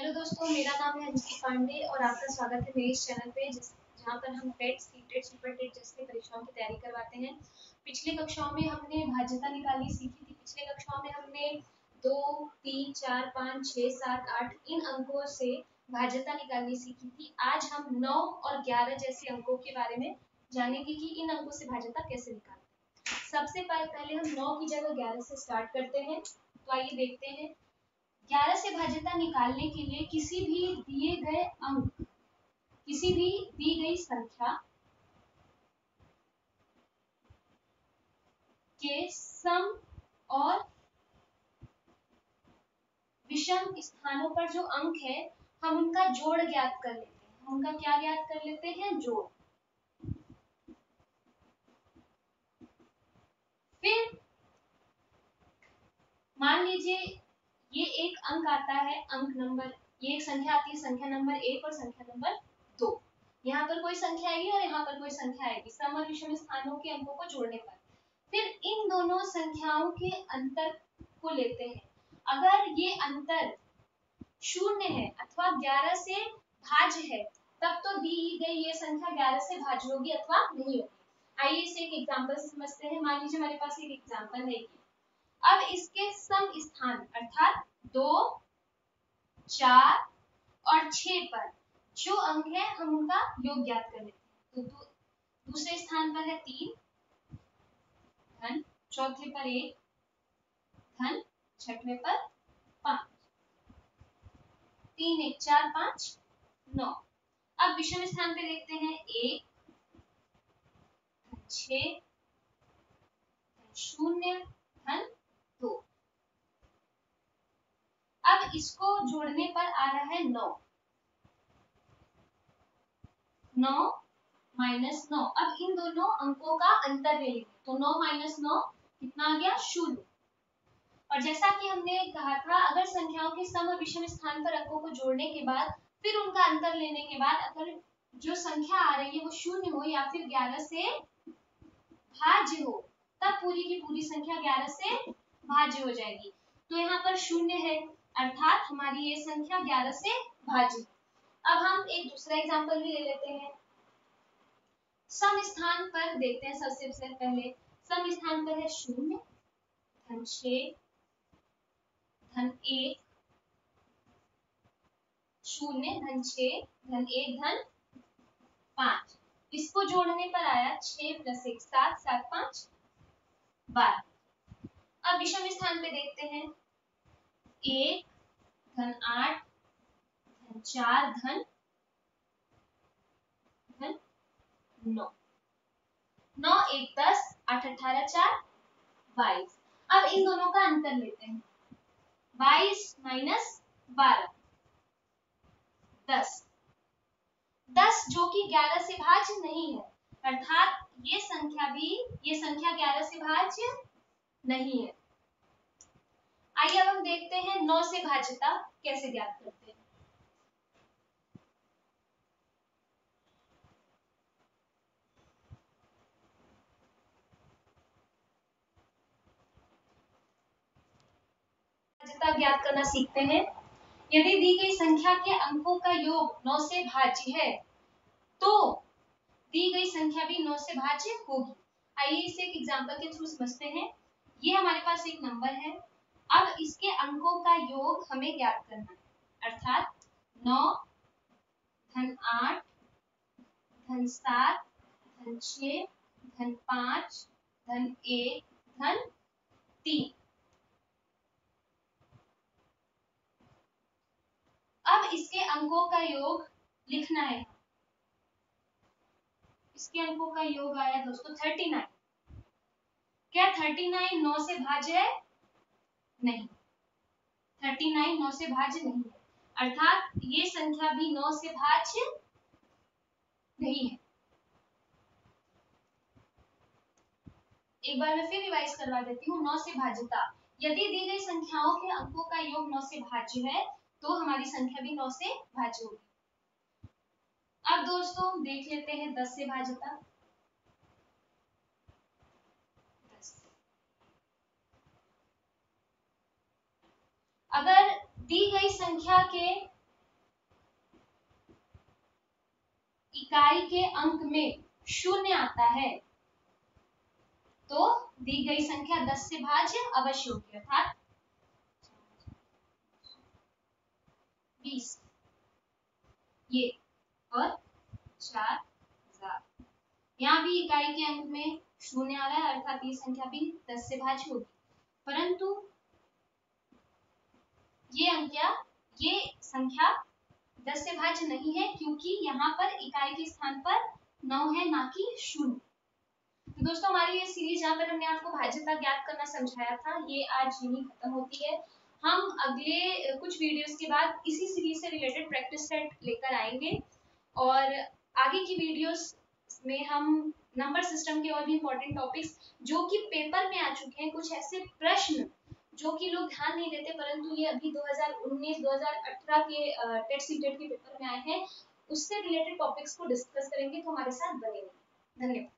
Hello दोस्तों, मेरा नाम है अंजलि पांडे और आपका स्वागत है मेरे इस चैनल पे जहाँ पर हम टेट, सीटेट, सुपर टेट जैसे परीक्षाओं की तैयारी करवाते हैं। पिछली कक्षाओं में हमने भाज्यता निकालनी सीखी थी। पिछले कक्षाओं में हमने 2, 3, 4, 5, 6, 7, 8 इन अंकों से भाज्यता निकालनी सीखी थी। आज हम 9 और 11 जैसे अंकों के बारे में जानेंगे कि इन अंकों से भाज्यता कैसे निकालते हैं। सबसे पहले हम 9 की जगह 11 से स्टार्ट करते हैं। तो आइए देखते हैं। 11 से भाज्यता निकालने के लिए किसी भी दिए गए अंक, किसी भी दी गई संख्या के सम और विषम स्थानों पर जो अंक है, हम उनका जोड़ ज्ञात कर लेते हैं। हम उनका क्या ज्ञात कर लेते हैं? जोड़। फिर मान लीजिए ये एक अंक आता है, अंक नंबर, ये एक संख्या आती है, संख्या नंबर 1 और संख्या नंबर 2। यहाँ पर कोई संख्या आएगी और यहाँ पर कोई संख्या आएगी सम और विषम स्थानों के अंकों को जोड़ने पर। फिर इन दोनों संख्याओं के अंतर को लेते हैं। अगर ये अंतर 0 है अथवा 11 से भाज्य है, तब तो दी गई ये संख्या 11 से भाज्य होगी अथवा नहीं होगी। आइए इसे एक एग्जांपल से समझते हैं। मान लीजिए हमारे पास एक एग्जांपल है। अब इसके सम स्थान अर्थात 2, 4 और 6 पर जो अंक है, हम उनका योग ज्ञात कर लेते हैं। तो दूसरे स्थान पर है 3 धन, चौथे पर 1 धन, छठवें पर 5। 3, 1, 4, 5, 9। अब विषम स्थान पे देखते हैं 1 धन 6 धन 0 धन 2। अब इसको जोड़ने पर आ रहा है 9 माइनस 9। अब इन दोनों अंकों का अंतर ले लेंगे। तो 9 माइनस 9 कितना आ गया? 0। और जैसा कि हमने कहा था, अगर संख्याओं के सम और विषम स्थान पर अंकों को जोड़ने के बाद फिर उनका अंतर लेने के बाद अगर जो संख्या आ रही है वो 0 हो या फिर 11 से भाज्य हो, तब पूरी की पूरी संख्या 11 से भाज्य हो जाएगी। तो यहाँ पर 0 है अर्थात हमारी ये संख्या 11 से भाज्य है। अब हम एक दूसरा एग्जांपल भी ले लेते हैं। सम स्थान पर देखते हैं। सबसे पहले सम स्थान पर है 0 धन 6 धन 1, 0 धन 6 धन 1 धन 5। इसको जोड़ने पर आया 6 + 1 7, 7, 5, 12। अब विषम स्थान पे देखते हैं 1 धन 8 धन 4 धन 9। 9, 1, 10, 8, 18, 4, 22। अब इन दोनों का अंतर लेते हैं। 22 माइनस 12 10। 10 जो कि 11 से भाज्य नहीं है, अर्थात ये संख्या 11 से भाज्य नहीं है। आइए अब हम देखते हैं 9 से भाज्यता कैसे ज्ञात करते हैं। भाज्यता ज्ञात करना सीखते हैं। यदि दी गई संख्या के अंकों का योग 9 से भाज्य है, तो दी गई संख्या भी 9 से भाज्य होगी। आइए इसे एक एग्जांपल के थ्रू समझते हैं। ये हमारे पास एक नंबर है। अब इसके अंकों का योग हमें ज्ञात करना है, अर्थात 9 धन 8 धन 7 धन 6 धन 5 धन 1 धन 3। अब इसके अंकों का योग लिखना है। इसके अंकों का योग आया दोस्तों 39। क्या 39 9 से भाज्य है? नहीं, 39 9 से भाज्य नहीं है, अर्थात ये संख्या भी 9 से भाज्य नहीं है। एक बार मैं फिर रिवाइज करवा देती हूँ। 9 से भाज्यता, यदि दी गई संख्याओं के अंकों का योग 9 से भाज्य है, तो हमारी संख्या भी 9 से भाज्य होगी। अब दोस्तों देख लेते हैं 10 से भाज्यता। 10। अगर दी गई संख्या के इकाई के अंक में शून्य आता है तो दी गई संख्या 10 से भाज्य अवश्य होगी, अर्थात 20 ये और 4000। यहाँ भी इकाई के अंक में शून्य आ रहा है, अर्थात ये संख्या भी 10 से भाज्य होगी, परंतु ये संख्या 10 से भाज्य नहीं है क्योंकि यहाँ पर इकाई के स्थान पर 9 है, ना कि 0। तो दोस्तों हमारी ये सीरीज जहाँ पर हमने आपको भाज्यता ज्ञात करना समझाया था, ये आज यहीं खत्म होती है। हम अगले कुछ वीडियोस के बाद इसी सीरीज से रिलेटेड प्रैक्टिस सेट लेकर आएंगे और आगे की वीडियोस में हम नंबर सिस्टम के और भी इम्पोर्टेंट टॉपिक्स जो कि पेपर में आ चुके हैं, कुछ ऐसे प्रश्न जो कि लोग ध्यान नहीं देते परंतु ये अभी 2019-2018 के टेट सीटेट के पेपर में आए हैं, उससे रिलेटेड टॉपिक्स को डिस्कस करेंगे, तो हमारे साथ बने रहिए। धन्यवाद।